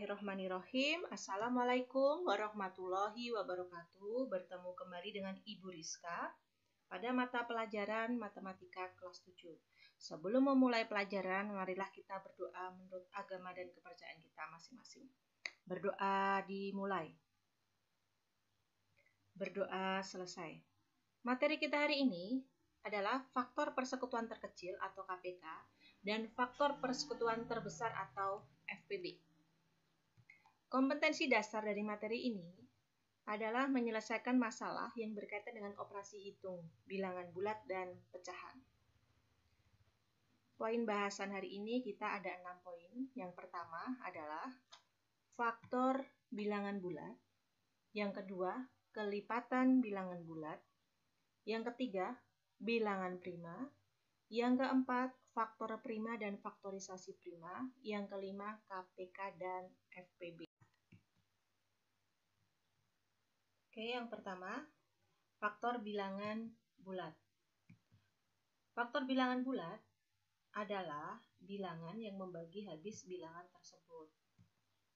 Bismillahirrahmanirrahim. Assalamualaikum warahmatullahi wabarakatuh. Bertemu kembali dengan Ibu Rizka pada mata pelajaran Matematika kelas 7. Sebelum memulai pelajaran, marilah kita berdoa menurut agama dan kepercayaan kita masing-masing. Berdoa dimulai. Berdoa selesai. Materi kita hari ini adalah faktor persekutuan terkecil atau KPK dan faktor persekutuan terbesar atau FPB. Kompetensi dasar dari materi ini adalah menyelesaikan masalah yang berkaitan dengan operasi hitung, bilangan bulat, dan pecahan. Poin bahasan hari ini kita ada 6 poin. Yang pertama adalah faktor bilangan bulat. Yang kedua, kelipatan bilangan bulat. Yang ketiga, bilangan prima. Yang keempat, faktor prima dan faktorisasi prima. Yang kelima, KPK dan FPB. Oke, yang pertama, faktor bilangan bulat. Faktor bilangan bulat adalah bilangan yang membagi habis bilangan tersebut.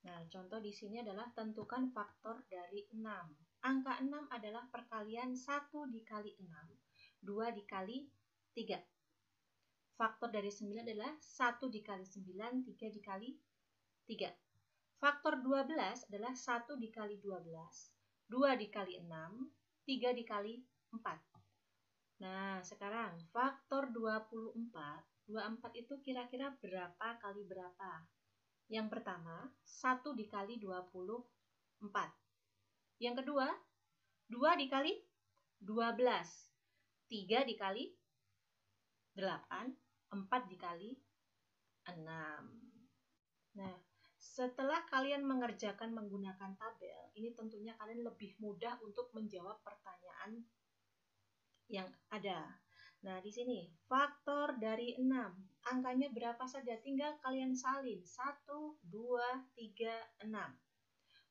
Nah, contoh di sini adalah tentukan faktor dari 6. Angka 6 adalah perkalian 1 dikali 6, 2 dikali 3. Faktor dari 9 adalah 1 dikali 9, 3 dikali 3. Faktor 12 adalah 1 dikali 12. 2 dikali 6, 3 dikali 4. Nah, sekarang faktor 24. 24 itu kira-kira berapa kali berapa? Yang pertama, 1 dikali 24. Yang kedua, 2 dikali 12. 3 dikali 8, 4 dikali 6. Nah, setelah kalian mengerjakan menggunakan tabel, ini tentunya kalian lebih mudah untuk menjawab pertanyaan yang ada. Nah, di sini faktor dari 6, angkanya berapa saja? Tinggal kalian salin. 1, 2, 3, 6.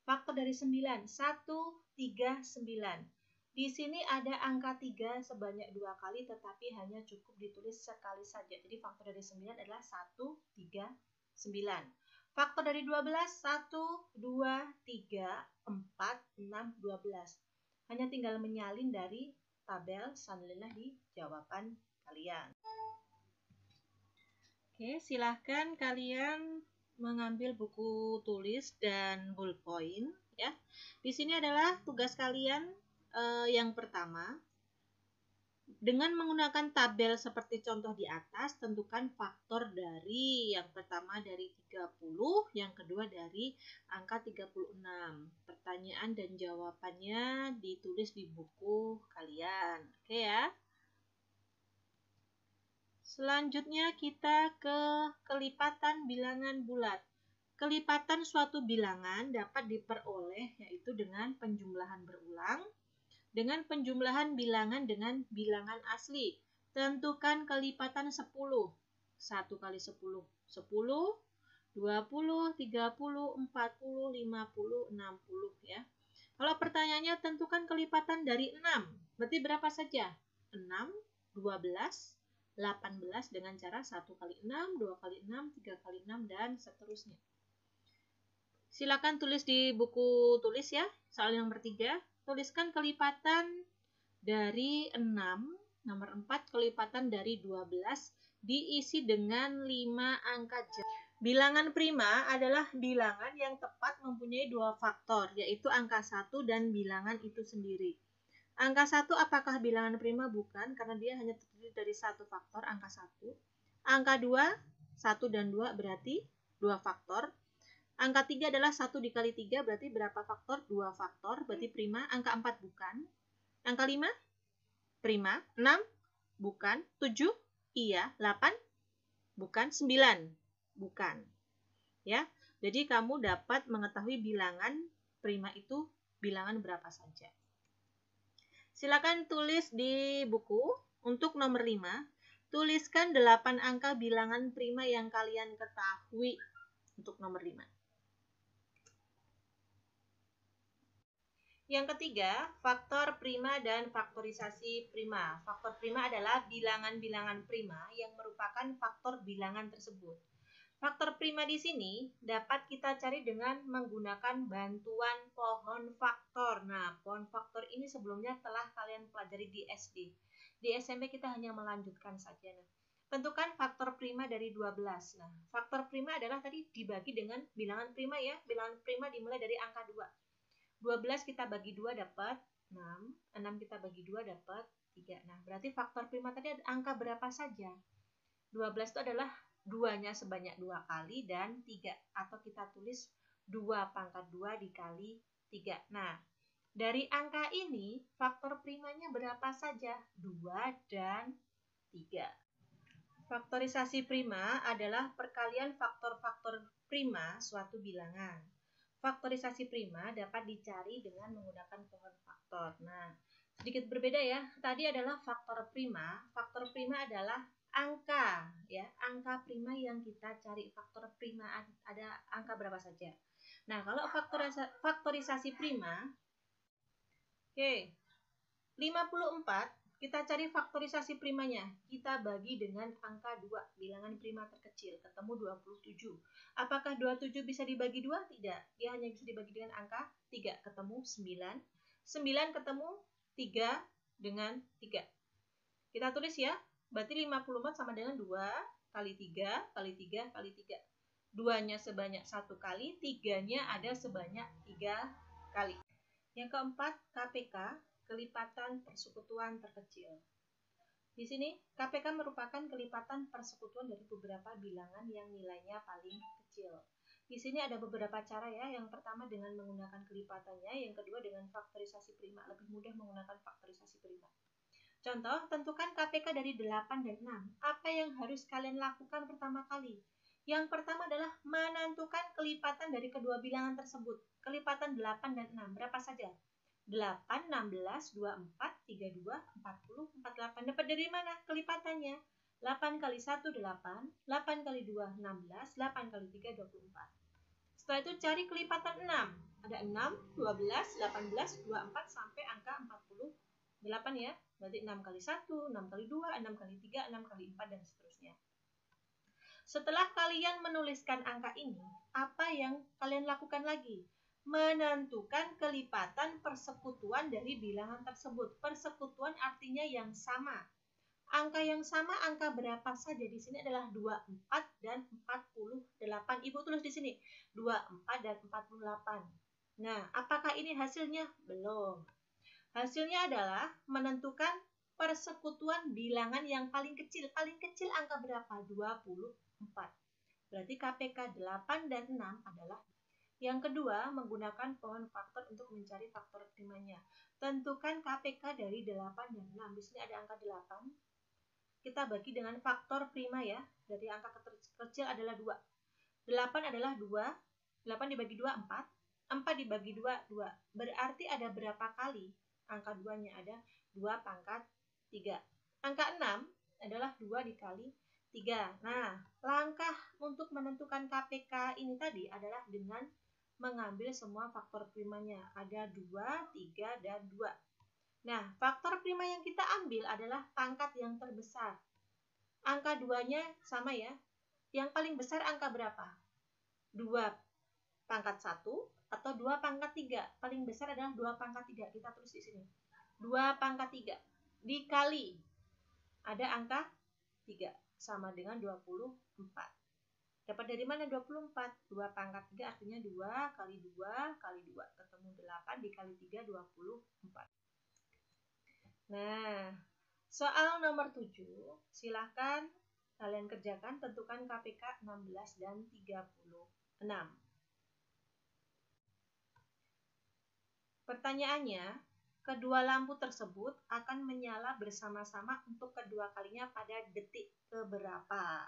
Faktor dari 9, 1, 3, 9. Di sini ada angka 3 sebanyak 2 kali, tetapi hanya cukup ditulis sekali saja. Jadi faktor dari 9 adalah 1, 3, 9. Faktor dari 12, 1, 2, 3, 4, 6, 12. Hanya tinggal menyalin dari tabel, salinlah di jawaban kalian. Oke, silahkan kalian mengambil buku tulis dan ballpoint ya. Di sini adalah tugas kalian yang pertama. Dengan menggunakan tabel seperti contoh di atas, tentukan faktor dari yang pertama dari 30, yang kedua dari angka 36. Pertanyaan dan jawabannya ditulis di buku kalian. Oke ya. Selanjutnya kita ke kelipatan bilangan bulat. Kelipatan suatu bilangan dapat diperoleh yaitu dengan penjumlahan berulang, dengan penjumlahan bilangan dengan bilangan asli. Tentukan kelipatan 10. 1 kali 10, 10, 20, 30, 40, 50, 60 ya. Kalau pertanyaannya tentukan kelipatan dari 6, berarti berapa saja? 6, 12, 18 dengan cara 1 kali 6, 2 kali 6, 3 kali 6, dan seterusnya. Silakan tulis di buku tulis ya, soal nomor 3. Tuliskan kelipatan dari 6, nomor 4, kelipatan dari 12, diisi dengan 5 angka jam. Bilangan prima adalah bilangan yang tepat mempunyai 2 faktor, yaitu angka 1 dan bilangan itu sendiri. Angka 1 apakah bilangan prima? Bukan, karena dia hanya terdiri dari 1 faktor, angka 1. Angka 2, 1 dan 2 berarti 2 faktor. Angka 3 adalah 1 dikali 3, berarti berapa faktor? 2 faktor, berarti prima. Angka 4 bukan. Angka 5, prima. 6, bukan. 7, iya. 8, bukan. 9, bukan. Ya, jadi kamu dapat mengetahui bilangan prima itu bilangan berapa saja. Silakan tulis di buku. Untuk nomor 5, tuliskan 8 angka bilangan prima yang kalian ketahui. Untuk nomor 5. Yang ketiga, faktor prima dan faktorisasi prima. Faktor prima adalah bilangan-bilangan prima yang merupakan faktor bilangan tersebut. Faktor prima di sini dapat kita cari dengan menggunakan bantuan pohon faktor. Nah, pohon faktor ini sebelumnya telah kalian pelajari di SD. Di SMP kita hanya melanjutkan saja. Nah, tentukan faktor prima dari 12. Nah, faktor prima adalah tadi dibagi dengan bilangan prima ya. Bilangan prima dimulai dari angka 2. 12 kita bagi 2 dapat 6. 6 kita bagi 2 dapat 3. Nah, berarti faktor prima tadi ada angka berapa saja? 12 itu adalah 2-nya sebanyak 2 kali dan 3. Atau kita tulis 2 pangkat 2 dikali 3. Nah, dari angka ini faktor primanya berapa saja? 2 dan 3. Faktorisasi prima adalah perkalian faktor-faktor prima suatu bilangan. Faktorisasi prima dapat dicari dengan menggunakan pohon faktor. Nah, sedikit berbeda ya. Tadi adalah faktor prima. Faktor prima adalah angka ya, angka prima yang kita cari. Faktor prima ada angka berapa saja. Nah, kalau faktorisasi prima, oke, 54 kita cari faktorisasi primanya. Kita bagi dengan angka 2, bilangan prima terkecil, ketemu 27. Apakah 27 bisa dibagi 2? Tidak. Dia hanya bisa dibagi dengan angka 3, ketemu 9. 9 ketemu 3 dengan 3. Kita tulis ya. Berarti 54 sama dengan 2 kali 3 kali 3 kali 3. 2-nya sebanyak 1 kali, 3-nya ada sebanyak 3 kali. Yang keempat, KPK, kelipatan persekutuan terkecil. Di sini, KPK merupakan kelipatan persekutuan dari beberapa bilangan yang nilainya paling kecil. Di sini ada beberapa cara ya. Yang pertama dengan menggunakan kelipatannya, yang kedua dengan faktorisasi prima. Lebih mudah menggunakan faktorisasi prima. Contoh, tentukan KPK dari 8 dan 6. Apa yang harus kalian lakukan pertama kali? Yang pertama adalah menentukan kelipatan dari kedua bilangan tersebut. Kelipatan 8 dan 6. Berapa saja? 8, 16, 24, 32, 40, 48. Dapat dari mana kelipatannya? 8 kali 1, 8. 8 kali 2, 16. 8 kali 3, 24. Setelah itu cari kelipatan 6. Ada 6, 12, 18, 24, sampai angka 48 ya. Berarti 6 kali 1, 6 kali 2, 6 kali 3, 6 kali 4, dan seterusnya. Setelah kalian menuliskan angka ini, apa yang kalian lakukan lagi? Menentukan kelipatan persekutuan dari bilangan tersebut. Persekutuan artinya yang sama. Angka yang sama, angka berapa saja? Di sini adalah 24 dan 48. Ibu tulis di sini 24 dan 48. Nah, apakah ini hasilnya? Belum. Hasilnya adalah menentukan persekutuan bilangan yang paling kecil. Paling kecil angka berapa? 24. Berarti KPK 8 dan 6 adalah. Yang kedua, menggunakan pohon faktor untuk mencari faktor primanya. Tentukan KPK dari 8 dan 6. Di sini ada angka 8. Kita bagi dengan faktor prima ya. Dari angka kecil adalah 2. 8 adalah 2. 8 dibagi 2, 4. 4 dibagi 2, 2. Berarti ada berapa kali? Angka 2-nya ada 2 pangkat 3. Angka 6 adalah 2 dikali 3. Nah, langkah untuk menentukan KPK ini tadi adalah dengan mengambil semua faktor primanya. Ada 2, 3, dan 2. Nah, faktor prima yang kita ambil adalah pangkat yang terbesar. Angka 2-nya sama ya. Yang paling besar angka berapa? 2 pangkat 1 atau 2 pangkat 3. Paling besar adalah 2 pangkat 3. Kita tulis di sini. 2 pangkat 3 dikali ada angka 3 sama dengan 24. Dapat dari mana 24? 2 pangkat 3 artinya 2 kali 2 kali 2. Ketemu 8 dikali 3, 24. Nah, soal nomor 7. Silahkan kalian kerjakan. Tentukan KPK 16 dan 36. Pertanyaannya, kedua lampu tersebut akan menyala bersama-sama untuk kedua kalinya pada detik keberapa?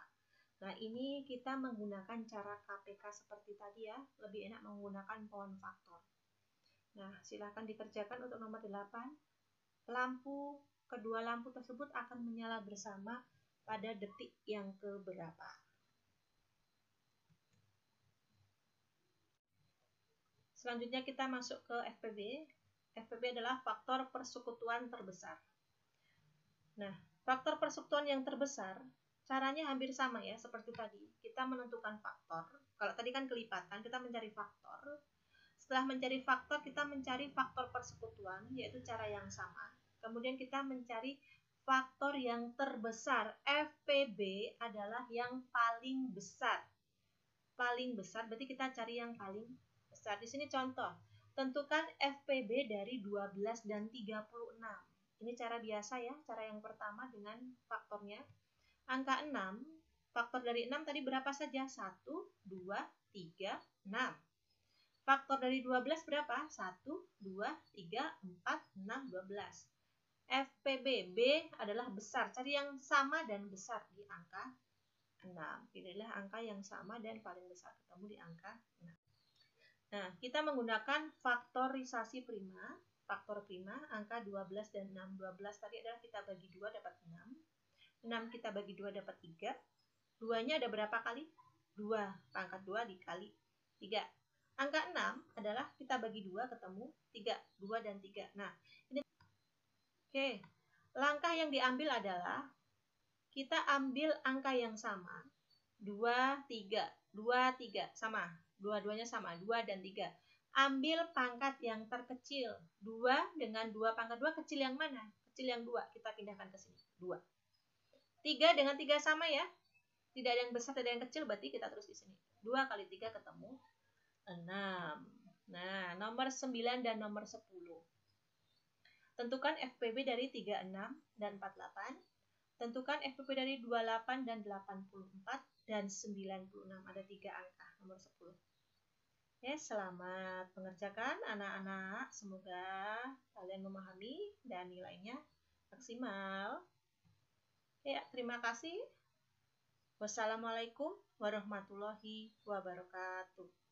Nah, ini kita menggunakan cara KPK seperti tadi ya. Lebih enak menggunakan pohon faktor. Nah, silahkan dikerjakan untuk nomor 8. Kedua lampu tersebut akan menyala bersama pada detik yang keberapa? Selanjutnya kita masuk ke FPB. FPB adalah faktor persekutuan terbesar. Nah, faktor persekutuan yang terbesar Caranya hampir sama ya, seperti tadi. Kita menentukan faktor. Kalau tadi kan kelipatan, kita mencari faktor. Setelah mencari faktor, kita mencari faktor persekutuan, yaitu cara yang sama. Kemudian kita mencari faktor yang terbesar. FPB adalah yang paling besar. Paling besar, berarti kita cari yang paling besar. Di sini contoh. Tentukan FPB dari 12 dan 36. Ini cara biasa ya, cara yang pertama dengan faktornya. Angka 6, faktor dari 6 tadi berapa saja? 1, 2, 3, 6. Faktor dari 12 berapa? 1, 2, 3, 4, 6, 12. FPB, B adalah besar. Cari yang sama dan besar di angka 6. Pilihlah angka yang sama dan paling besar. Ketemu di angka 6. Nah, kita menggunakan faktorisasi prima. Faktor prima, angka 12 dan 6. 12 tadi adalah kita bagi 2 dapat 6. 6 kita bagi 2 dapat 3. 2-nya ada berapa kali? 2. Pangkat 2 dikali 3. Angka 6 adalah kita bagi 2 ketemu 3. 2 dan 3. Nah, ini. Oke. Langkah yang diambil adalah kita ambil angka yang sama. 2, 3. 2, 3. Sama. Dua-duanya sama. 2 dan 3. Ambil pangkat yang terkecil. 2 dengan 2 pangkat 2 kecil yang mana? Kecil yang 2. Kita pindahkan ke sini. 2. 3 dengan 3 sama ya. Tidak ada yang besar, tidak ada yang kecil, berarti kita terus di sini. 2 kali 3 ketemu 6. Nah, nomor 9 dan nomor 10. Tentukan FPB dari 36 dan 48. Tentukan FPB dari 28 dan 84 dan 96. Ada 3 angka, nomor 10. Ya, selamat mengerjakan anak-anak. Semoga kalian memahami dan nilainya maksimal. Ya, terima kasih. Wassalamualaikum warahmatullahi wabarakatuh.